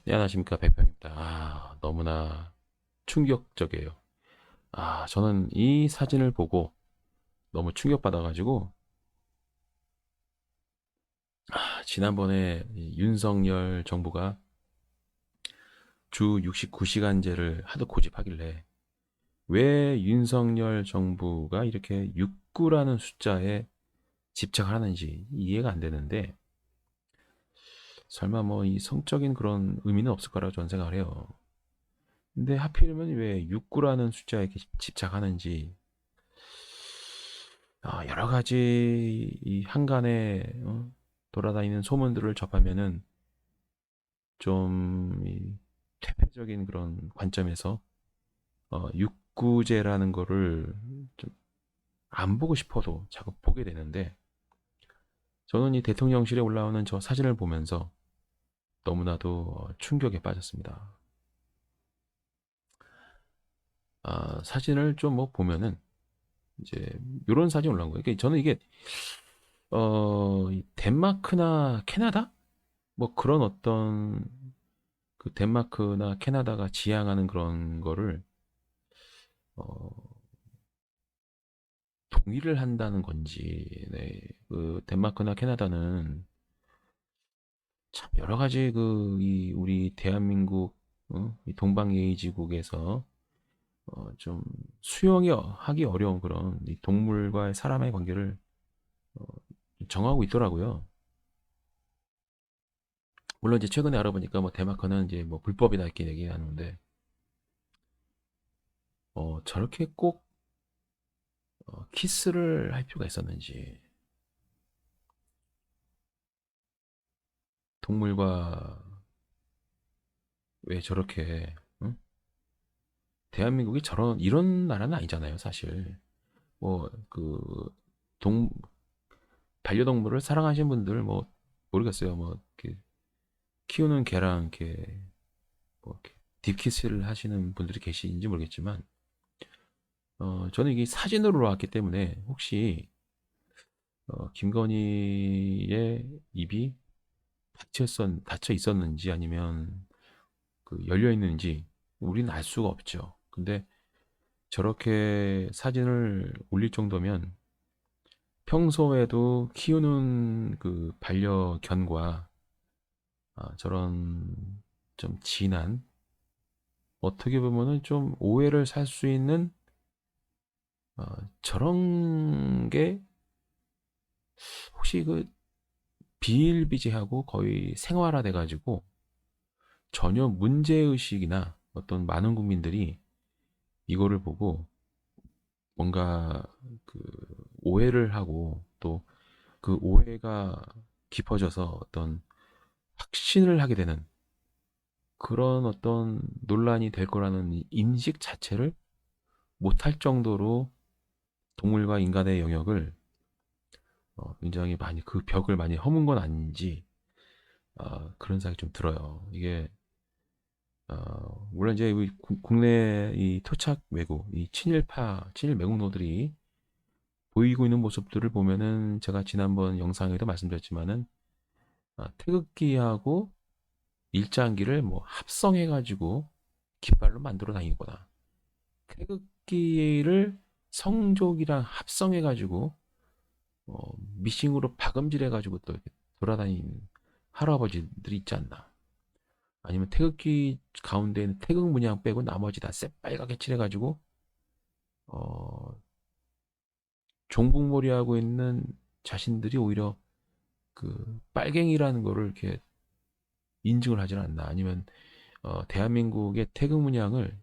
네, 안녕하십니까. 백병입니다. 너무나 충격적이에요. 저는 이 사진을 보고 너무 충격받아가지고, 지난번에 이 윤석열 정부가 주 69시간제를 하도 고집하길래, 왜 윤석열 정부가 이렇게 69라는 숫자에 집착을 하는지 이해가 안 되는데, 설마 뭐 이 성적인 그런 의미는 없을 거라고 저는 생각을 해요. 근데 하필이면 왜 69라는 숫자에 이렇게 집착하는지, 여러 가지 이 한간에 돌아다니는 소문들을 접하면은 좀이 퇴폐적인 그런 관점에서 육구제라는 거를 좀 안 보고 싶어도 자꾸 보게 되는데, 저는 이 대통령실에 올라오는 저 사진을 보면서 너무나도 충격에 빠졌습니다. 사진을 좀 뭐 보면은 이제 이런 사진 올라온 거예요. 그러니까 저는 이게 이 덴마크나 캐나다 뭐 그런 어떤 그 덴마크나 캐나다가 지향하는 그런 거를 어, 동의를 한다는 건지, 네. 그 덴마크나 캐나다는 참 여러 가지 이 우리 대한민국, 이 동방예의지국에서 좀 수용이 하기 어려운 그런 이 동물과 사람의 관계를 어, 정하고 있더라고요. 물론 이제 최근에 알아보니까 뭐 데마커는 이제 뭐 불법이다 이렇게 얘기하는데, 저렇게 꼭 키스를 할 필요가 있었는지, 동물과 왜 저렇게, 응? 대한민국이 저런 이런 나라는 아니잖아요, 사실. 뭐 그 동 반려동물을 사랑하시는 분들 뭐 모르겠어요. 뭐 이렇게 키우는 개랑 이렇게 뭐 이렇게 딥키스를 하시는 분들이 계신지 모르겠지만, 저는 이게 사진으로 나왔기 때문에 혹시 김건희의 입이 닫혀 있었는지 아니면 그 열려 있는지 우리는 알 수가 없죠. 근데 저렇게 사진을 올릴 정도면 평소에도 키우는 그 반려견과 저런 좀 진한, 어떻게 보면은 좀 오해를 살 수 있는 어, 저런 게 혹시 그 비일비재하고 거의 생활화돼 가지고 전혀 문제의식이나 어떤 많은 국민들이 이거를 보고 뭔가 그 오해를 하고, 또 그 오해가 깊어져서 어떤 확신을 하게 되는 그런 어떤 논란이 될 거라는 이 인식 자체를 못할 정도로 동물과 인간의 영역을 굉장히 많이 그 벽을 많이 허문 건 아닌지, 그런 생각이 좀 들어요. 이게 물론 이제 우리 국내 이 토착 외국, 이 친일 매국노들이 보이고 있는 모습들을 보면은 제가 지난번 영상에도 말씀드렸지만은 태극기하고 일장기를 뭐 합성해가지고 깃발로 만들어 다니거나, 태극기를 성족이랑 합성해가지고 미싱으로 박음질해가지고 또 이렇게 돌아다니는 할아버지들이 있지 않나. 아니면 태극기 가운데 있는 태극 문양 빼고 나머지 다 새빨갛게 칠해가지고 어, 종북몰이 하고 있는 자신들이 오히려 그 빨갱이라는 거를 이렇게 인증을 하지 않나. 아니면 대한민국의 태극 문양을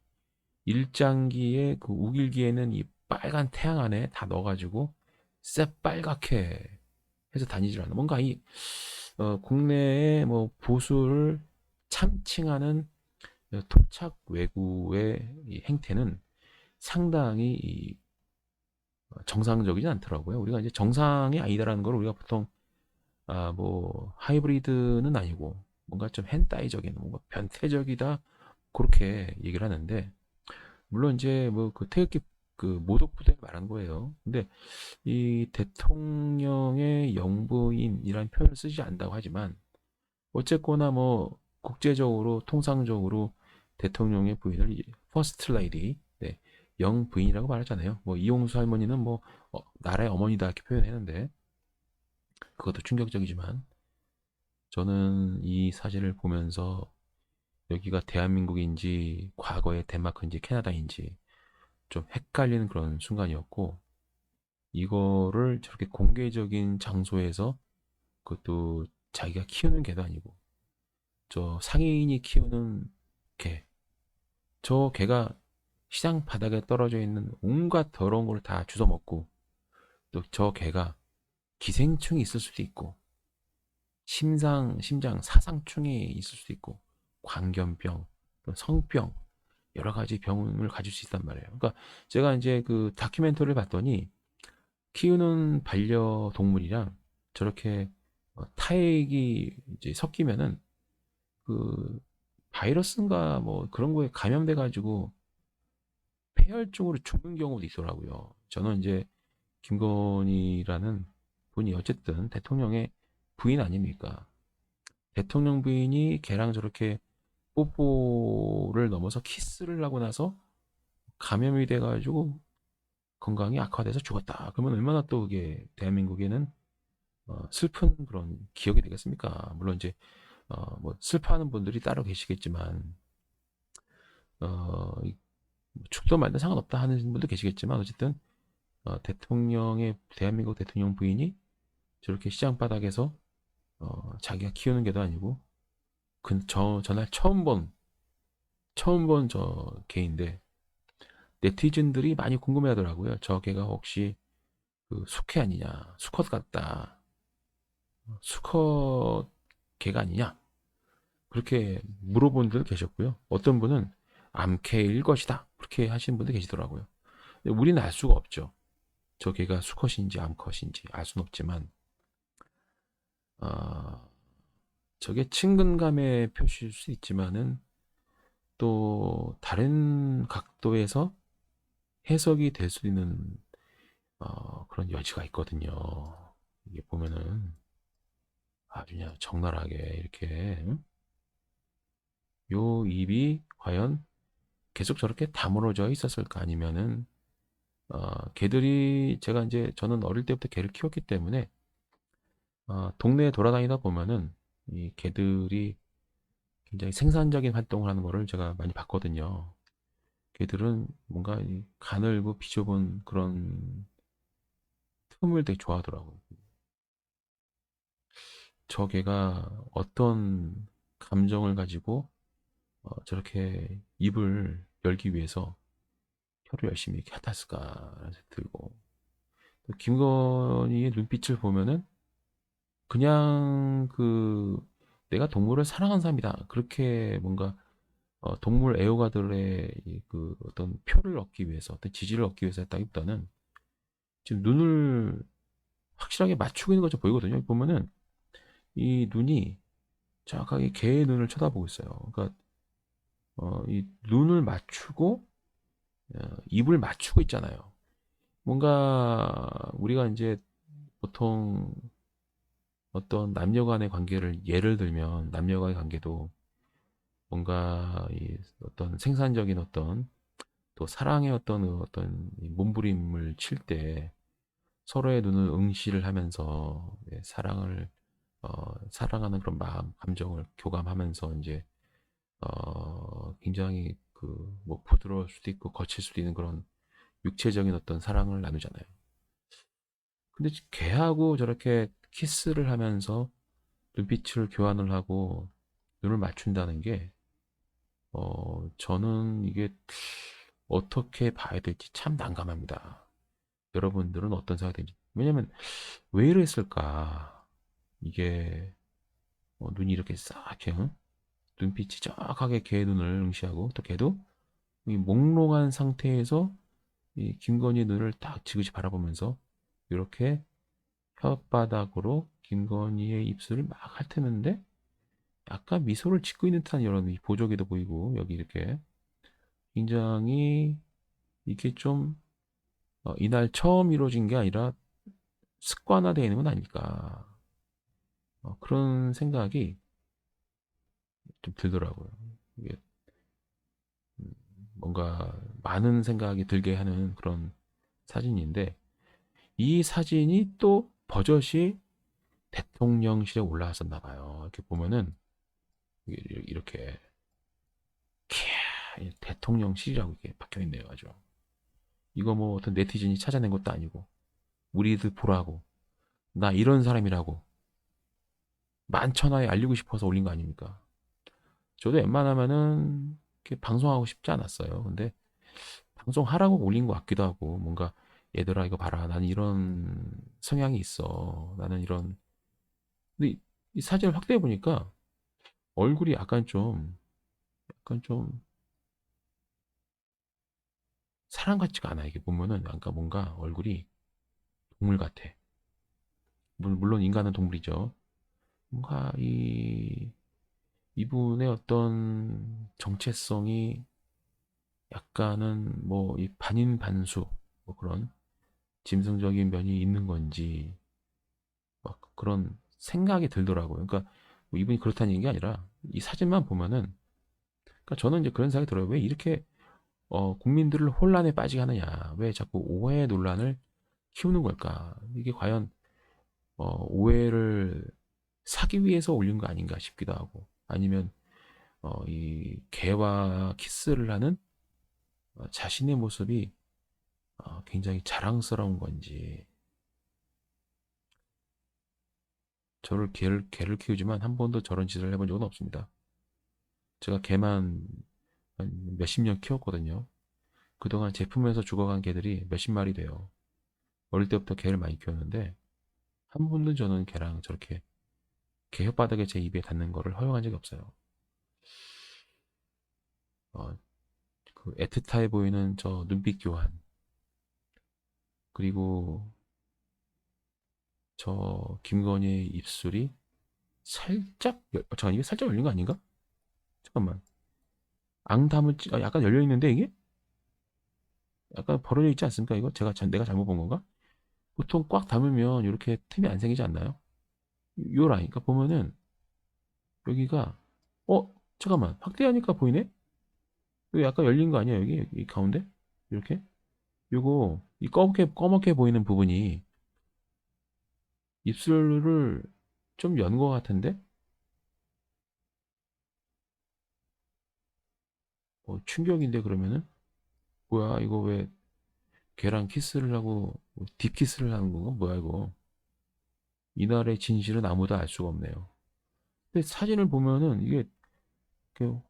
일장기에 그 우길기에는 이 빨간 태양 안에 다 넣어가지고 새빨갛게 해서 다니질 않나. 뭔가 이 국내의 뭐 보수를 참칭하는 토착 외구의 이 행태는 상당히 정상적이지 않더라고요. 우리가 이제 정상이 아니다라는 걸 우리가 보통 뭐 하이브리드는 아니고 뭔가 좀 헨타이적인, 뭔가 변태적이다, 그렇게 얘기를 하는데, 물론 이제 뭐 그 태극기 그 모독부대를 말한 거예요. 근데 이 대통령의 영부인이라는 표현을 쓰지 않는다고 하지만 어쨌거나 뭐 국제적으로 통상적으로 대통령의 부인을 퍼스트 레이디, 네, 영 부인이라고 말하잖아요. 뭐 이용수 할머니는 뭐 나라의 어머니다 이렇게 표현했는데 그것도 충격적이지만 저는 이 사진을 보면서 여기가 대한민국인지 과거의 덴마크인지 캐나다인지 좀 헷갈리는 그런 순간이었고 이거를 저렇게 공개적인 장소에서 그것도 자기가 키우는 개도 아니고 저 상인이 키우는 개, 저 개가 시장 바닥에 떨어져 있는 온갖 더러운 걸 다 주워 먹고 또 저 개가 기생충이 있을 수도 있고 심장 사상충이 있을 수도 있고 광견병, 또 성병 여러 가지 병을 가질 수 있단 말이에요. 그러니까 제가 이제 그 다큐멘터리를 봤더니 키우는 반려동물이랑 저렇게 타액이 이제 섞이면은 그 바이러스인가 뭐 그런 거에 감염돼 가지고 폐혈증으로 죽는 경우도 있더라고요. 저는 이제 김건희라는 분이 어쨌든 대통령의 부인 아닙니까? 대통령 부인이 걔랑 저렇게 뽀뽀를 넘어서 키스를 하고 나서 감염이 돼가지고 건강이 악화돼서 죽었다. 그러면 얼마나 또 그게 대한민국에는 슬픈 그런 기억이 되겠습니까? 물론 이제 뭐 슬퍼하는 분들이 따로 계시겠지만 어, 죽도 말도 상관없다 하는 분도 계시겠지만 어쨌든 대통령의 대한민국 대통령 부인이 저렇게 시장 바닥에서 자기가 키우는 게도 아니고 전날 처음 본 저 개인데 네티즌들이 많이 궁금해하더라고요. 저 개가 혹시 그 수캐 아니냐, 수컷 같다, 수컷 개가 아니냐 그렇게 물어본 분들 계셨고요. 어떤 분은 암캐일 것이다 그렇게 하시는 분들 계시더라고요. 근데 우리는 알 수가 없죠. 저 개가 수컷인지 암컷인지 알 수는 없지만 어, 저게 친근감의 표시일 수 있지만은 또 다른 각도에서 해석이 될 수 있는 그런 여지가 있거든요. 이게 보면은 아주 그냥 적나라하게 이렇게 응? 요 입이 과연 계속 저렇게 다물어져 있었을까 아니면은 개들이 제가 이제 저는 어릴 때부터 개를 키웠기 때문에 동네에 돌아다니다 보면은 이 개들이 굉장히 생산적인 활동을 하는 거를 제가 많이 봤거든요. 개들은 뭔가 이 가늘고 비좁은 그런 틈을 되게 좋아하더라고요. 저 개가 어떤 감정을 가지고 저렇게 입을 열기 위해서 혀를 열심히 이렇게 핥았을까라는 생각이 들고 또 김건희의 눈빛을 보면은 그냥 그 내가 동물을 사랑하는 사람이다 그렇게 뭔가 동물 애호가들의 그 어떤 표를 얻기 위해서 어떤 지지를 얻기 위해서 했다기보다는 지금 눈을 확실하게 맞추고 있는 것처럼 보이거든요. 보면은 이 눈이 정확하게 개의 눈을 쳐다보고 있어요. 그러니까 이 눈을 맞추고 입을 맞추고 있잖아요. 뭔가 우리가 이제 보통 어떤 남녀 간의 관계를 예를 들면 남녀 간의 관계도 뭔가 이 어떤 생산적인 어떤 또 사랑의 어떤 몸부림을 칠 때 서로의 눈을 응시를 하면서 사랑하는 그런 마음 감정을 교감하면서 이제 굉장히 그 뭐 부드러울 수도 있고 거칠 수도 있는 그런 육체적인 어떤 사랑을 나누잖아요. 근데 걔하고 저렇게 키스를 하면서 눈빛을 교환을 하고 눈을 맞춘다는 게 저는 이게 어떻게 봐야 될지 참 난감합니다. 여러분들은 어떤 생각이 드는지. 왜냐면 왜 이랬을까? 이게 눈이 이렇게 싹 이렇게 응? 눈빛이 정확하게 걔의 눈을 응시하고 또 걔도 이 몽롱한 상태에서 이 김건희 눈을 딱 지그시 바라보면서 이렇게 혓바닥으로 김건희의 입술을 막 핥는데 약간 미소를 짓고 있는 듯한 이런 보조개도 보이고 여기 이렇게 굉장히 이게 좀 이날 처음 이루어진 게 아니라 습관화되어 있는 건 아닐까 그런 생각이 좀 들더라고요. 이게 음, 뭔가 많은 생각이 들게 하는 그런 사진인데 이 사진이 또 버젓이 대통령실에 올라왔었나 봐요. 이렇게 보면은 이렇게 대통령실이라고 이렇게 박혀 있네요. 아주. 이거 뭐 어떤 네티즌이 찾아낸 것도 아니고 우리들 보라고 나 이런 사람이라고 만천하에 알리고 싶어서 올린 거 아닙니까? 저도 웬만하면은 이렇게 방송하고 싶지 않았어요. 근데 방송하라고 올린 것 같기도 하고 뭔가 얘들아 이거 봐라 나는 이런 성향이 있어 나는 이런 근데 이 사진을 확대해 보니까 얼굴이 약간 좀 사람 같지가 않아 이게 보면은 약간 뭔가 얼굴이 동물 같아 물론 인간은 동물이죠 뭔가 이분의 어떤 정체성이 약간은 뭐 이 반인반수 뭐 그런 짐승적인 면이 있는 건지 막 그런 생각이 들더라고요. 그러니까 뭐 이분이 그렇다는 얘기가 아니라 이 사진만 보면은 그러니까 저는 이제 그런 생각이 들어요. 왜 이렇게 국민들을 혼란에 빠지게 하느냐? 왜 자꾸 오해 논란을 키우는 걸까? 이게 과연 오해를 사기 위해서 올린 거 아닌가 싶기도 하고 아니면 이 개와 키스를 하는 자신의 모습이 굉장히 자랑스러운 건지 저를 개를 키우지만 한 번도 저런 짓을 해본 적은 없습니다. 제가 개만 한 몇십 년 키웠거든요. 그동안 제품에서 죽어간 개들이 몇십 마리 돼요. 어릴 때부터 개를 많이 키웠는데 한 번도 저는 개랑 저렇게 개 혓바닥에 제 입에 닿는 거를 허용한 적이 없어요. 어, 그 애틋해 보이는 저 눈빛 교환 그리고 저 김건희의 입술이 잠깐 이게 살짝 열린 거 아닌가? 잠깐만 앙담을 약간 열려 있는데 이게 약간 벌어져 있지 않습니까? 이거 내가 잘못 본 건가? 보통 꽉 담으면 이렇게 틈이 안 생기지 않나요? 요 라인 그러니까 보면은 여기가 잠깐만 확대하니까 보이네? 여기 약간 열린 거 아니야 여기 이 가운데? 이렇게? 요거 이 검게 보이는 부분이 입술을 좀 연 거 같은데? 충격인데 그러면은? 뭐야 이거 왜 걔랑 키스를 하고 딥키스를 하는 건가? 뭐야 이거 이날의 진실은 아무도 알 수가 없네요. 근데 사진을 보면은 이게 그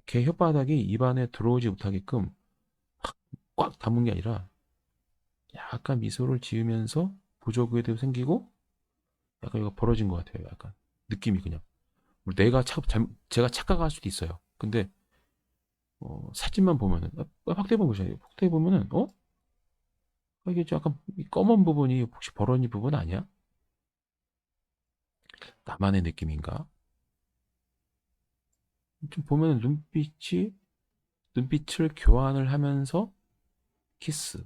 걔 혓바닥이 입안에 들어오지 못하게끔 꽉 담은 게 아니라 약간 미소를 지으면서 부조그에도 생기고 약간 이거 벌어진 것 같아요. 약간 느낌이 그냥 제가 착각할 수도 있어요. 근데 사진만 보면은 확대 보면 확대 보면은 이게 좀 약간 이 검은 부분이 혹시 버러니 부분 아니야? 나만의 느낌인가? 좀 보면은 눈빛을 교환을 하면서 키스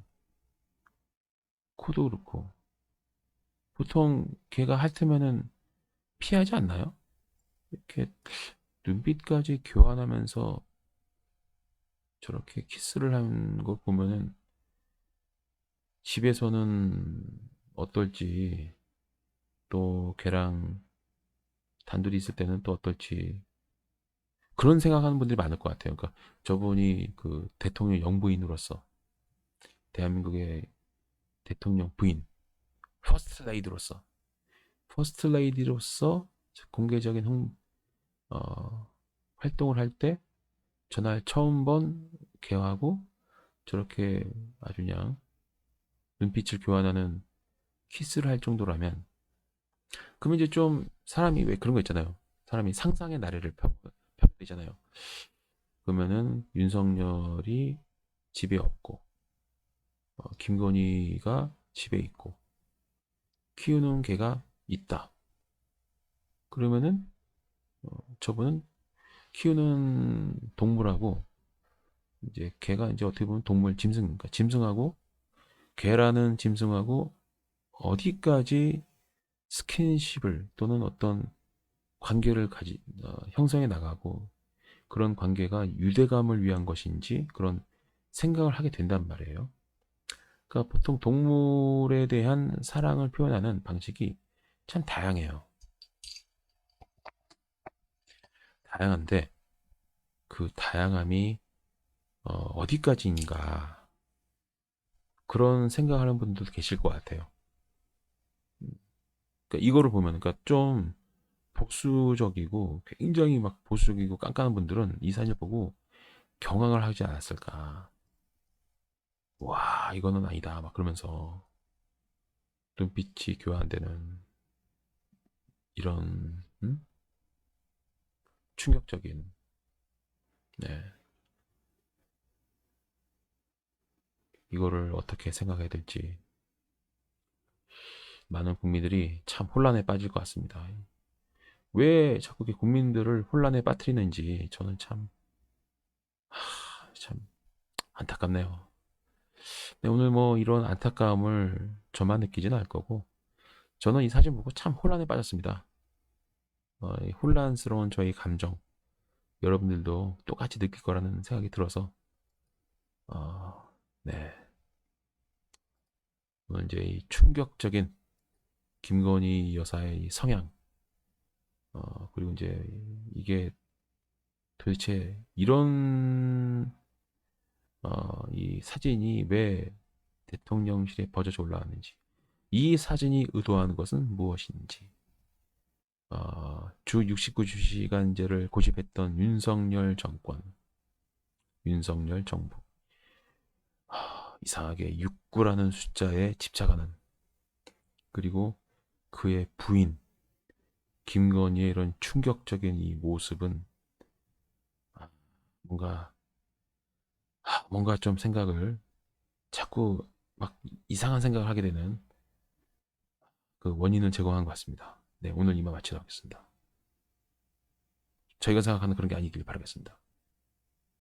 코도 그렇고 보통 걔가 핥으면은 피하지 않나요? 이렇게 눈빛까지 교환하면서 저렇게 키스를 하는 거 보면은 집에서는 어떨지 또 걔랑 단둘이 있을 때는 또 어떨지 그런 생각하는 분들이 많을 것 같아요. 그러니까 저분이 그 대통령 영부인으로서 대한민국의 대통령 부인 퍼스트 레이디로서 공개적인 활동을 할 때 전날 처음 본 걔하고 저렇게 아주 그냥 눈빛을 교환하는 키스를 할 정도라면 그러면 이제 좀 사람이 왜 그런 거 있잖아요. 사람이 상상의 나래를 펴잖아요. 그러면은 윤석열이 집에 없고 김건희가 집에 있고 키우는 개가 있다. 그러면은 저분은 키우는 동물하고 이제 개가 이제 어떻게 보면 동물 짐승, 그러니까 짐승하고 개라는 짐승하고 어디까지 스킨십을 또는 어떤 관계를 형성해 나가고 그런 관계가 유대감을 위한 것인지 그런 생각을 하게 된단 말이에요. 그러니까 보통 동물에 대한 사랑을 표현하는 방식이 참 다양해요. 다양한데 그 다양함이 어디까지인가 그런 생각하는 분들도 계실 것 같아요. 그러니까 이거를 보면 그러니까 좀 복수적이고 굉장히 막 보수적이고 깐깐한 분들은 이 사진을 보고 경악을 하지 않았을까. 와, 이거는 아니다. 막 그러면서 눈빛이 교환되는 이런 충격적인 네. 이거를 어떻게 생각해야 될지 많은 국민들이 참 혼란에 빠질 것 같습니다. 왜 자꾸 이렇게 국민들을 혼란에 빠뜨리는지 저는 참 안타깝네요. 네, 오늘 뭐 이런 안타까움을 저만 느끼지는 않을 거고 저는 이 사진 보고 참 혼란에 빠졌습니다. 이 혼란스러운 저희 감정 여러분들도 똑같이 느낄 거라는 생각이 들어서 네 오늘 이제 이 충격적인 김건희 여사의 이 성향 그리고 이제 이게 도대체 이런 이 사진이 왜 대통령실에 버젓이 올라왔는지 이 사진이 의도하는 것은 무엇인지 주 69시간제를 고집했던 윤석열 정권 윤석열 정부 이상하게 69라는 숫자에 집착하는 그리고 그의 부인 김건희의 이런 충격적인 이 모습은 아, 뭔가 뭔가 좀 생각을 자꾸 막 이상한 생각을 하게 되는 그 원인을 제공한 것 같습니다. 네, 오늘 이만 마치도록 하겠습니다. 저희가 생각하는 그런 게 아니길 바라겠습니다.